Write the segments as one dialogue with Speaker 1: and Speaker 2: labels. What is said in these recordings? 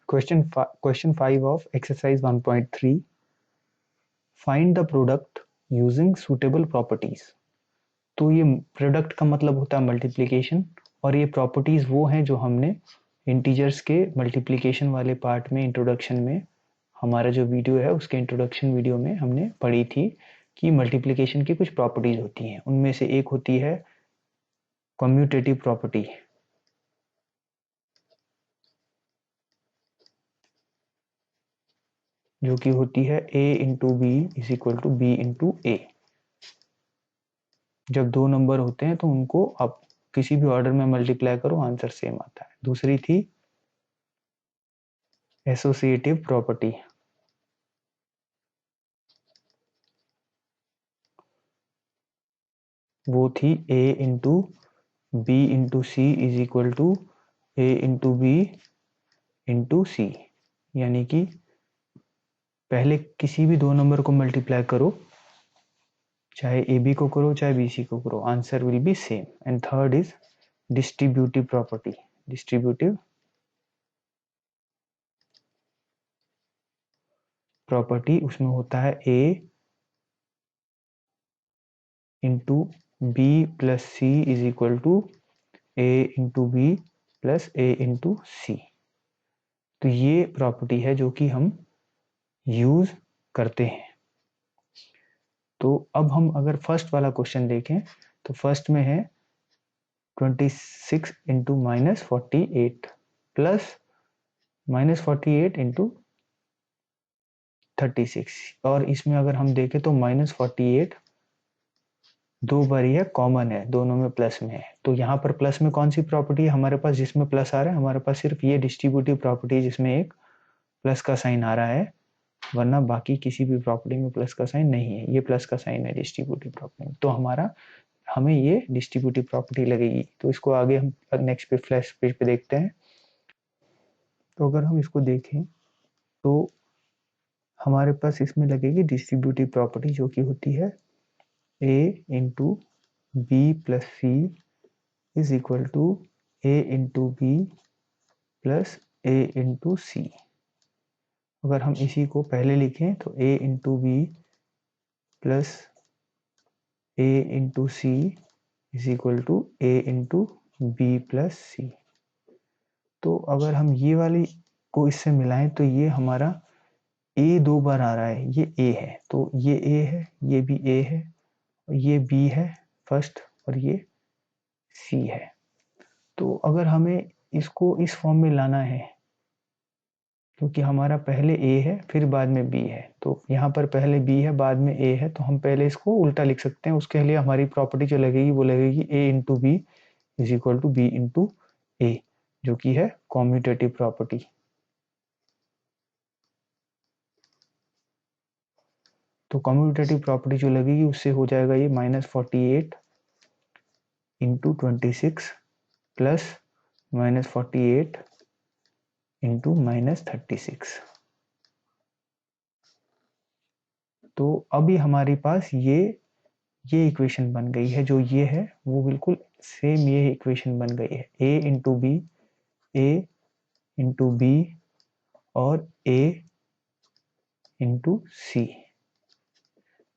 Speaker 1: Question 5 of exercise 1.3. Find the product using suitable properties. तो ये product का मतलब होता है मल्टीप्लिकेशन, और ये प्रॉपर्टीज वो हैं जो हमने इंटीजर्स के मल्टीप्लिकेशन वाले पार्ट में इंट्रोडक्शन में, हमारा जो वीडियो है उसके इंट्रोडक्शन वीडियो में हमने पढ़ी थी कि मल्टीप्लिकेशन की कुछ प्रॉपर्टीज होती हैं। उनमें से एक होती है कम्यूटेटिव प्रॉपर्टी, जो कि होती है a into B is equal to B into A. जब दो नंबर होते हैं तो उनको आप किसी भी ऑर्डर में मल्टीप्लाई करो, आंसर सेम आता है। दूसरी थी एसोसिएटिव प्रॉपर्टी, वो थी a into B into C is equal to a into B into C. यानी कि पहले किसी भी दो नंबर को मल्टीप्लाई करो, चाहे ए बी को करो चाहे बी सी को करो, answer will be same. And third is distributive property. Distributive property उसमें होता है a into B plus C is equal to a into B plus A into C. तो ये प्रॉपर्टी है जो कि हम यूज करते हैं। तो अब हम अगर फर्स्ट वाला क्वेश्चन देखें तो फर्स्ट में है 26 into minus 48 plus minus 48 into 36, और इसमें अगर हम देखें तो माइनस 48 दो बार ही है, कॉमन है, दोनों में प्लस में है। तो यहाँ पर प्लस में कौन सी प्रॉपर्टी है हमारे पास जिसमें प्लस आ रहा है? हमारे पास सिर्फ ये डिस्ट्रीब्यूटिव प्रॉपर्टी जिसमें एक प्लस का साइन आ रहा है, वरना बाकी किसी भी प्रॉपर्टी में प्लस का साइन नहीं है। ये प्लस का साइन है डिस्ट्रीब्यूटिव प्रॉपर्टी, तो हमें ये डिस्ट्रीब्यूटिव प्रॉपर्टी लगेगी। तो इसको आगे हम नेक्स्ट पे फ्लैश पेज पे देखते हैं। तो अगर हम इसको देखें तो हमारे पास इसमें लगेगी डिस्ट्रीब्यूटिव प्रॉपर्टी, जो कि होती है a into B plus C is equal to a into B plus A into C. अगर हम इसी को पहले लिखें तो a into B plus A into C is equal to A into B plus C. तो अगर हम ये वाली को इससे मिलाएं तो ये हमारा a दो बार आ रहा है, ये a है, तो ये a है, ये भी a है, ये b है फर्स्ट, और ये c है। तो अगर हमें इसको इस फॉर्म में लाना है, क्योंकि हमारा पहले a है फिर बाद में b है, तो यहाँ पर पहले b है बाद में a है, तो हम पहले इसको उल्टा लिख सकते हैं। उसके लिए हमारी प्रॉपर्टी जो लगेगी वो लगेगी a into B is equal to B into A, जो कि है कॉम्यूटेटिव प्रॉपर्टी। तो कॉम्यूटेटिव प्रॉपर्टी जो लगेगी उससे हो जाएगा ये -48 इंटू 26 प्लस -48 इंटू -36। तो अभी हमारे पास ये इक्वेशन बन गई है। जो ये है वो बिल्कुल सेम ये इक्वेशन बन गई है, a into B, A into B और a इंटू सी।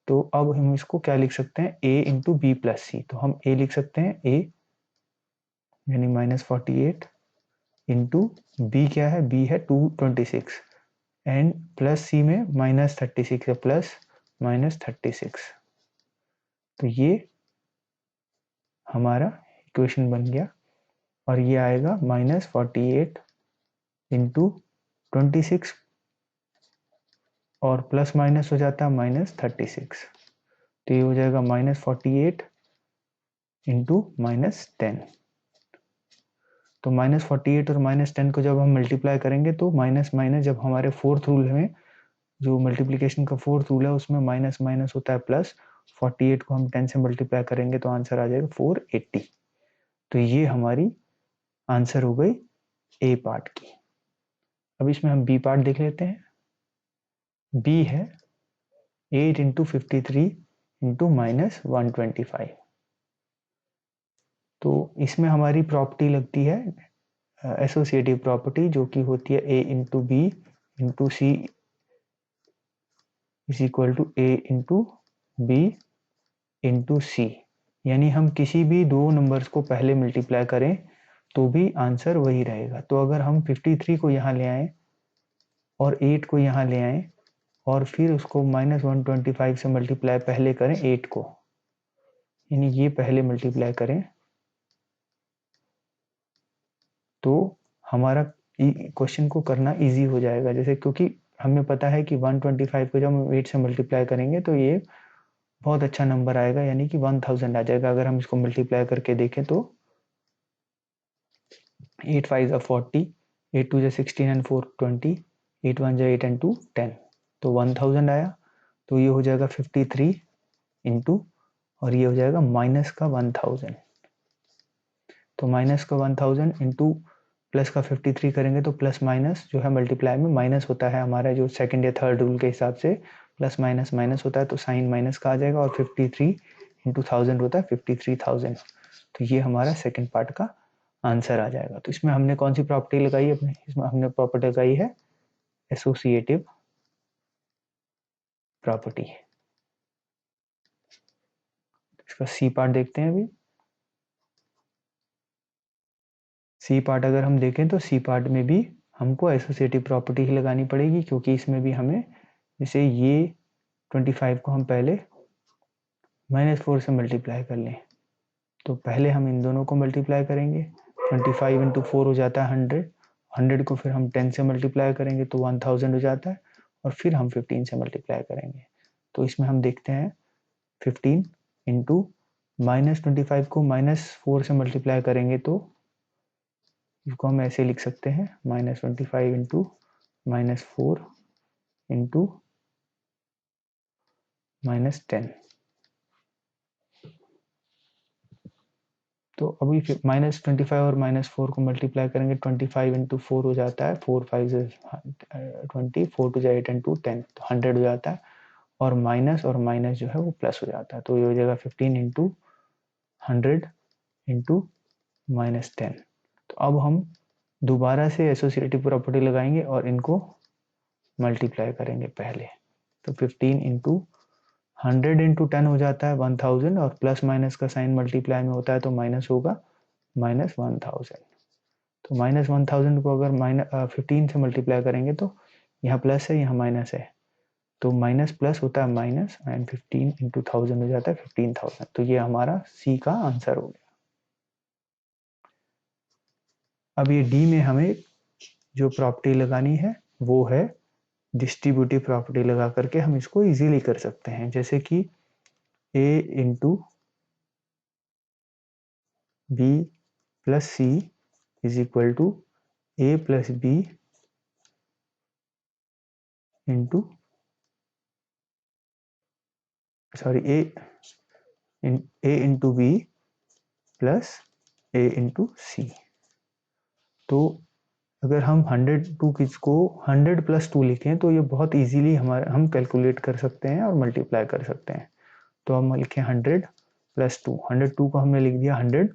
Speaker 1: तो अब हम इसको क्या लिख सकते हैं? a into B plus C. तो हम a लिख सकते हैं, a यानी -48 इंटू बी क्या है? b है 226 एंड प्लस सी में -36 है, प्लस -36। तो ये हमारा इक्वेशन बन गया, और ये आएगा -48 इंटू 26 और प्लस माइनस हो जाता है -36। तो ये हो जाएगा -48 इंटू -10। तो -48 और -10 को जब हम मल्टीप्लाई करेंगे तो माइनस माइनस, जब हमारे फोर्थ रूल में जो मल्टीप्लिकेशन का फोर्थ रूल है उसमें माइनस माइनस होता है प्लस, 48 को हम 10 से मल्टीप्लाई करेंगे तो आंसर आ जाएगा 480। तो ये हमारी आंसर हो गई ए पार्ट की। अब इसमें हम बी पार्ट देख लेते हैं। बी है 8 इंटू 53 इंटू -125। तो इसमें हमारी प्रॉपर्टी लगती है एसोसिएटिव प्रॉपर्टी जो कि होती है A into B into C is equal to A into B into C, यानी हम किसी भी दो नंबर्स को पहले मल्टीप्लाई करें तो भी आंसर वही रहेगा। तो अगर हम 53 को यहाँ ले आए और 8 को यहाँ ले आए और फिर उसको -125 से मल्टीप्लाई पहले करें 8 को, यानी ये पहले मल्टीप्लाई करें तो हमारा क्वेश्चन को करना इजी हो जाएगा। जैसे क्योंकि हमें पता है कि 125 को जब हम 8 से मल्टीप्लाई करेंगे तो ये बहुत अच्छा नंबर आएगा, यानी कि 1000 आ जाएगा। अगर हम इसको मल्टीप्लाई करके देखें तो 8 5 40, 8 2 16 एंड 4 20, 8 1 8 एंड 2 10, तो 1000 आया। तो ये हो जाएगा 53 इंटू और ये हो जाएगा माइनस का 1000, तो माइनस का 1000 इंटू प्लस का 53 करेंगे तो प्लस माइनस जो है मल्टीप्लाई में माइनस होता है हमारा जो सेकंड या थर्ड रूल के हिसाब से प्लस माइनस माइनस होता है, तो साइन माइनस का आ जाएगा और 53 इंटू 1000 होता है 53,000। तो ये हमारा सेकंड पार्ट का आंसर आ जाएगा। तो इसमें हमने कौन सी प्रॉपर्टी लगाई है अपने, इसमें हमने प्रॉपर्टी लगाई है एसोसिएटिव प्रॉपर्टी। इसका सी पार्ट देखते हैं अभी। सी पार्ट अगर हम देखें तो सी पार्ट में भी हमको एसोसिएटिव प्रॉपर्टी ही लगानी पड़ेगी, क्योंकि इसमें भी हमें जैसे ये 25 को हम पहले -4 से मल्टीप्लाई कर लें, तो पहले हम इन दोनों को मल्टीप्लाई करेंगे। 25 इंटू 4 हो जाता है 100, 100 को फिर हम 10 से मल्टीप्लाई करेंगे तो 1000 हो जाता है, और फिर हम 15 से मल्टीप्लाई करेंगे। तो इसमें हम देखते हैं 15 इंटू -25 को -4 से मल्टीप्लाई करेंगे तो इसको हम ऐसे लिख सकते हैं -25 इंटू -4 इंटू -10। तो अभी फिर -25 और -4 को मल्टीप्लाई करेंगे, 25 इंटू 4 हो जाता है 4 5 20, 4 2 8 एंड 2 10, तो 100 हो जाता है, और माइनस जो है वो प्लस हो जाता है। तो ये हो जाएगा 15 इंटू 100 इंटू -10। तो अब हम दोबारा से एसोसिएटिव प्रॉपर्टी लगाएंगे और इनको मल्टीप्लाई करेंगे पहले। तो 15 इंटू 100 इंटू 10 हो जाता है 1000, और प्लस माइनस का साइन मल्टीप्लाई में होता है तो माइनस होगा -1000। तो -1000 को अगर 15 से मल्टीप्लाई करेंगे तो यहाँ प्लस है यहाँ माइनस है, तो माइनस प्लस होता है माइनस, एंड 15 इंटू 1000 हो जाता है 15,000। तो ये हमारा सी का आंसर हो गया। अब ये डी में हमें जो प्रॉपर्टी लगानी है वो है डिस्ट्रीब्यूटिव प्रॉपर्टी लगा करके हम इसको इजीली कर सकते हैं। जैसे कि a into B plus C is equal to a plus B into a into B plus a into C. तो अगर हम 102 को 100 प्लस 2 लिखें तो ये बहुत इजीली हम कैलकुलेट कर सकते हैं और मल्टीप्लाई कर सकते हैं। तो हम लिखें 100 प्लस 2, 102 को हमने लिख दिया 100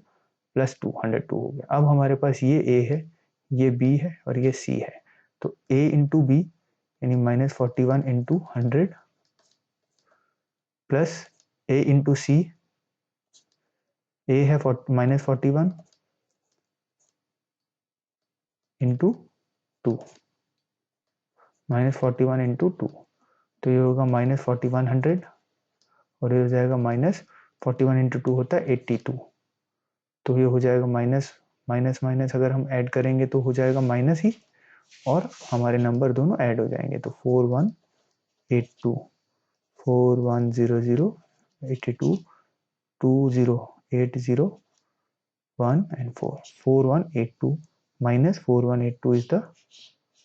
Speaker 1: प्लस 2, 102 हो गया। अब हमारे पास ये a है, ये b है और ये c है। तो a इंटू बी यानी -41 into 100 plus a into C, a है -41 इंटू 2, -41 इंटू 2, तो ये होगा -4100, और ये हो जाएगा -41 इंटू 2 होता है 82। तो ये हो जाएगा माइनस माइनस माइनस, अगर हम ऐड करेंगे तो हो जाएगा माइनस ही, और हमारे नंबर दोनों ऐड हो जाएंगे। तो 4182 4100 82 2080 1 and 4 4182 minus 4182 is the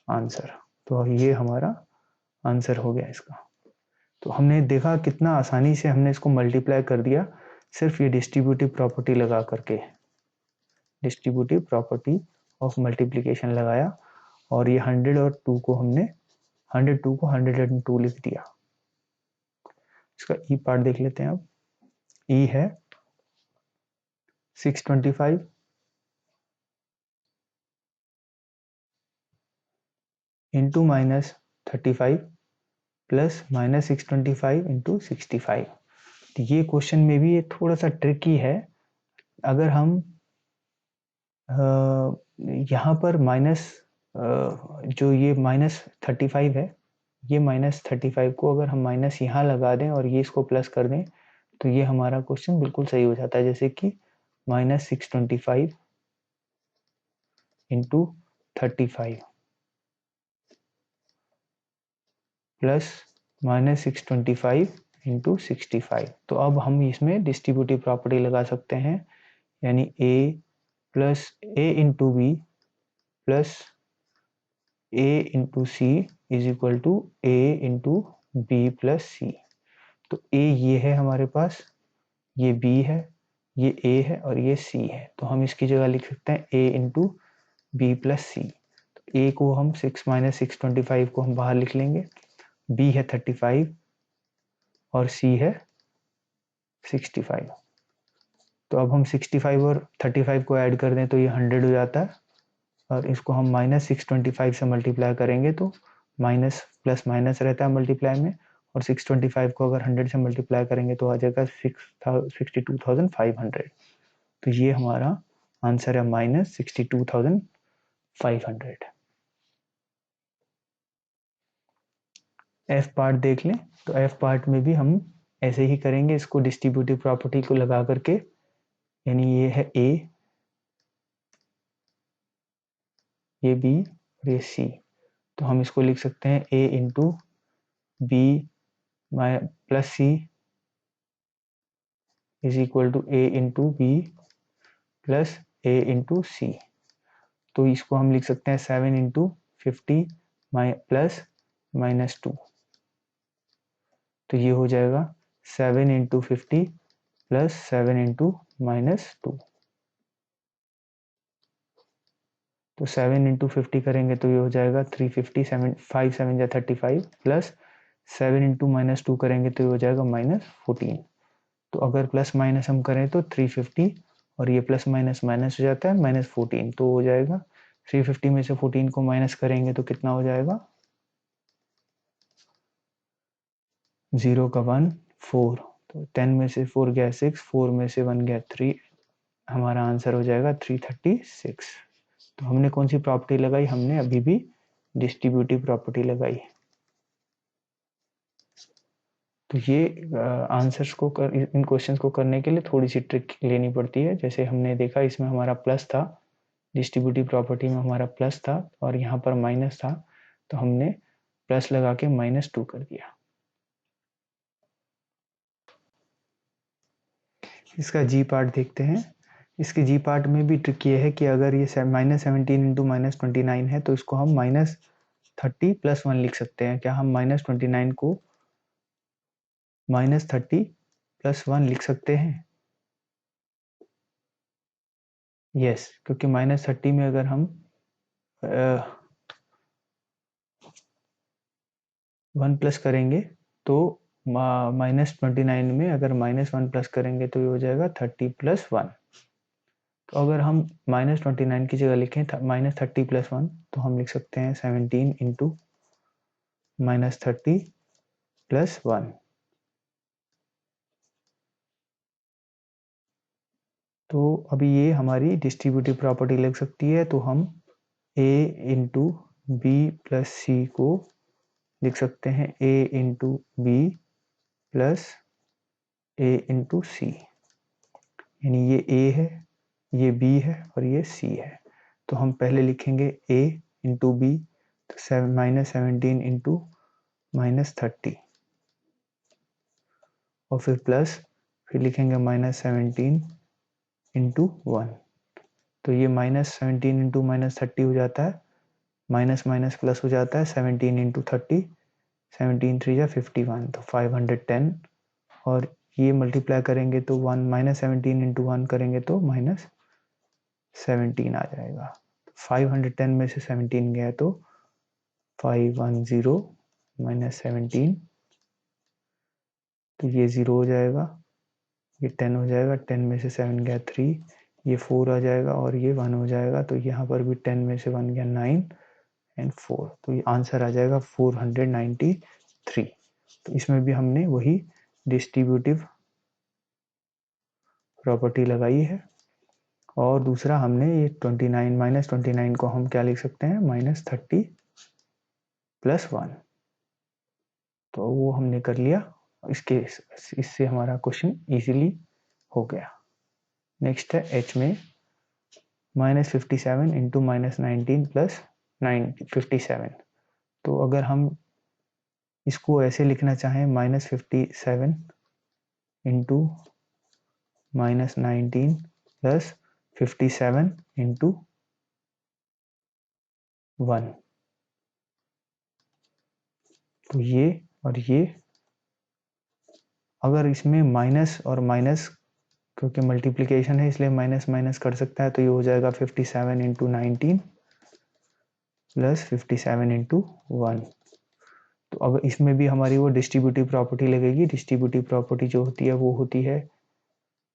Speaker 1: answer. तो ये हमारा आंसर हो गया इसका। तो हमने देखा कितना आसानी से हमने इसको मल्टीप्लाई कर दिया सिर्फ ये डिस्ट्रीब्यूटिव प्रॉपर्टी लगा करके, डिस्ट्रीब्यूटिव प्रॉपर्टी ऑफ मल्टीप्लिकेशन लगाया, और ये 100 और 2 को हमने 102 को 102 लिख दिया। इसका ई पार्ट देख लेते हैं। अब ई है 625 इंटू -35 प्लस -625 इंटू 65। तो ये क्वेश्चन में भी ये थोड़ा सा ट्रिकी है। अगर हम यहाँ पर जो ये -35 है, ये -35 को अगर हम माइनस यहाँ लगा दें और ये इसको प्लस कर दें तो ये हमारा क्वेश्चन बिल्कुल सही हो जाता है। जैसे कि -625 इंटू 35 प्लस -625 इंटू 65। तो अब हम इसमें डिस्ट्रीब्यूटिव प्रॉपर्टी लगा सकते हैं, यानी a plus a into B plus a into C is equal to a into B plus C. तो a ये है हमारे पास, ये b है, ये a है और ये c है। तो हम इसकी जगह लिख सकते हैं a into B plus C. तो a को हम 6-625 को हम बाहर लिख लेंगे, b है 35 और c है 65। तो अब हम 65 और 35 को ऐड कर दें तो ये 100 हो जाता है, और इसको हम -625 से मल्टीप्लाई करेंगे तो माइनस प्लस माइनस रहता है मल्टीप्लाई में, और 625 को अगर 100 से मल्टीप्लाई करेंगे तो आ जाएगा 62,500। तो ये हमारा आंसर है -62,500। एफ पार्ट देख लें, तो एफ पार्ट में भी हम ऐसे ही करेंगे, इसको डिस्ट्रीब्यूटिव प्रॉपर्टी को लगा करके, यानी ये है ए, ये बी और ये सी। तो हम इसको लिख सकते हैं a into B plus C is equal to a into B plus a into C. तो इसको हम लिख सकते हैं 7 इंटू 50 प्लस -2। तो ये हो जाएगा 7 इंटू 50 प्लस 7 इंटू -2। तो 7 इंटू 50 करेंगे तो ये हो जाएगा 350, 5 7 जा 35 प्लस 7 इंटू -2 करेंगे तो ये हो जाएगा -14। तो अगर प्लस माइनस हम करें तो 350 और ये प्लस माइनस माइनस हो जाता है -14, तो हो जाएगा 350 में से 14 को माइनस करेंगे तो कितना हो जाएगा, 0 का 1 4, तो 10 में से 4 गया 6, 4 में से 1 गया 3, हमारा आंसर हो जाएगा 336। तो हमने कौन सी प्रॉपर्टी लगाई, हमने अभी भी डिस्ट्रीब्यूटिव प्रॉपर्टी लगाई। तो ये आंसर्स को इन क्वेश्चंस को करने के लिए थोड़ी सी ट्रिक लेनी पड़ती है। जैसे हमने देखा इसमें हमारा प्लस था, डिस्ट्रीब्यूटिव प्रॉपर्टी में हमारा प्लस था और यहाँ पर माइनस था, तो हमने प्लस लगा के -2 कर दिया। इसका जी पार्ट देखते हैं। इसके जी पार्ट में भी ट्रिक ये है कि अगर ये -17 इंटू -29 है तो इसको हम -30 प्लस 1 लिख सकते हैं। क्या हम -29 को -30 प्लस 1 लिख सकते हैं? यस, क्योंकि -30 में अगर हम 1 प्लस करेंगे तो -29 में अगर -1 प्लस करेंगे तो ये हो जाएगा 30 प्लस 1। तो अगर हम -29 की जगह लिखें -30 प्लस 1 तो हम लिख सकते हैं 17 इंटू -30 प्लस 1। तो अभी ये हमारी डिस्ट्रीब्यूटिव प्रॉपर्टी लग सकती है। तो हम a into B plus C को लिख सकते हैं a into B plus a into C, यानी ये a है, ये b है और ये c है। तो हम पहले लिखेंगे a इंटू बी, तो -17 इंटू -30 और फिर प्लस, फिर लिखेंगे -17 इंटू 1। तो ये -17 इंटू -30 हो जाता है, माइनस माइनस प्लस हो जाता है 17 इंटू 30, 17 3 जा 51, तो 510, और ये मल्टीप्लाई करेंगे तो 1 -17 इंटू 1 करेंगे तो -17 आ जाएगा। 510 में से 17 गया तो 510 -17, तो ये 0 हो जाएगा, ये 10 हो जाएगा, 10 में से 7 गया 3, ये 4 आ जाएगा और ये 1 हो जाएगा। तो यहाँ पर भी 10 में से 1 गया 9 एंड 4, तो ये आंसर आ जाएगा 493। तो इसमें भी हमने वही डिस्ट्रीब्यूटिव प्रॉपर्टी लगाई है। और दूसरा हमने ये 29 माइनस 29 को हम क्या लिख सकते हैं, -30 + 1, तो वो हमने कर लिया। इससे हमारा क्वेश्चन इजीली हो गया। नेक्स्ट है एच में -57 इंटू -19 + 57। तो अगर हम इसको ऐसे लिखना चाहें, -57 इंटू -19 + 57 इंटू 1, तो ये और ये, अगर इसमें माइनस और माइनस, क्योंकि मल्टीप्लिकेशन है इसलिए माइनस माइनस कर सकता है, तो ये हो जाएगा 57 इंटू 19 + 57 इंटू 1। तो अब इसमें भी हमारी वो डिस्ट्रीब्यूटिव प्रॉपर्टी लगेगी। डिस्ट्रीब्यूटिव प्रॉपर्टी जो होती है वो होती है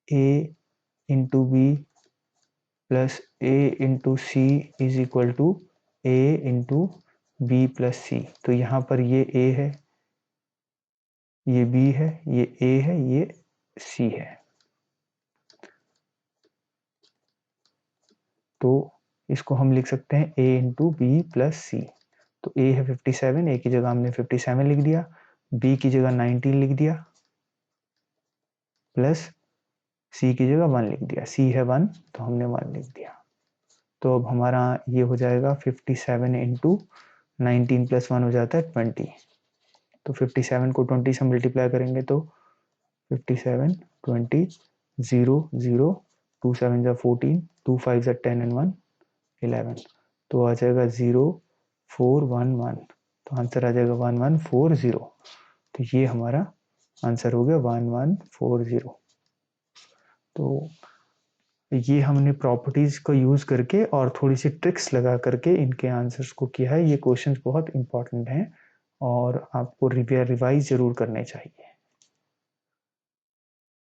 Speaker 1: a into B plus a into C is equal to a into B plus C. तो यहाँ पर ये a है, ये b है, ये a है, ये c है। तो इसको हम लिख सकते हैं a into B plus C. तो a है 57, a की जगह हमने 57 लिख दिया, b की जगह 19 लिख दिया, प्लस c की जगह 1 लिख दिया। c है 1 तो हमने 1 लिख दिया। तो अब हमारा ये हो जाएगा 57 इंटू 19 + 1 हो जाता है 20। तो 57 को 20 से मल्टीप्लाई करेंगे तो 57 20 0 0 2 7 जा 14 2 5 जा 10 एंड 1 11। तो आ जाएगा 0 4 1 1। तो आंसर आ जाएगा 1140। तो ये हमारा आंसर हो गया 1140। तो ये हमने प्रॉपर्टीज को यूज करके और थोड़ी सी ट्रिक्स लगा करके इनके आंसर्स को किया है। ये क्वेश्चंस बहुत इंपॉर्टेंट हैं और आपको रिवाइज जरूर करने चाहिए।